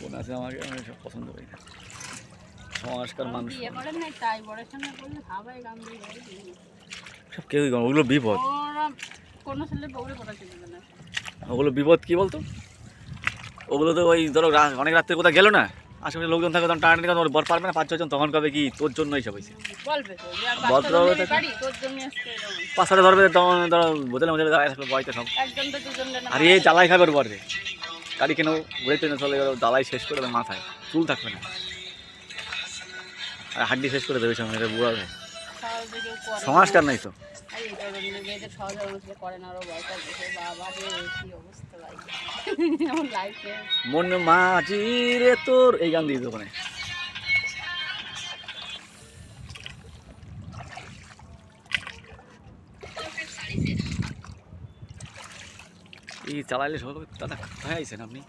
বোন আছে আমাকে, আমি সব পছন্দ করি না সংস্কার মানুষ। সব কেউই করে, ওগুলো বিপদ। ওগুলো বিপদ কি বলতো, ওগুলো তো ওই ধরো অনেক রাত্রে কোথাও গেলো না, আশেপাশে লোকজন থাকে, তখন টানাটানি তোমার বর পারবে না, 5-6 জন, তখন কবে কি তোর জন্য এইসব হয়েছে। ভদ্র হবে তো 5-6টা ধরবে, তখন ধরো বোতলে মধ্যে দাঁড়ায় থাকবে বয়তে সব। আর এই জ্বালাই খাবে ওর পরে, গাড়ি কেন ঘুরে ট্রেনে চলে গেল, জ্বালাই শেষ করে দেবে, মাথায় চুল থাকবে না, আর হাড্ডি শেষ করে দেবে সঙ্গে, বুড়া হবে। সংস্কার নাই তো। মন মাঝি রে তোর, এই গান দিয়ে ওখানে। এই চালাইলে সব দাদা কোথায় আইছেন আপনি?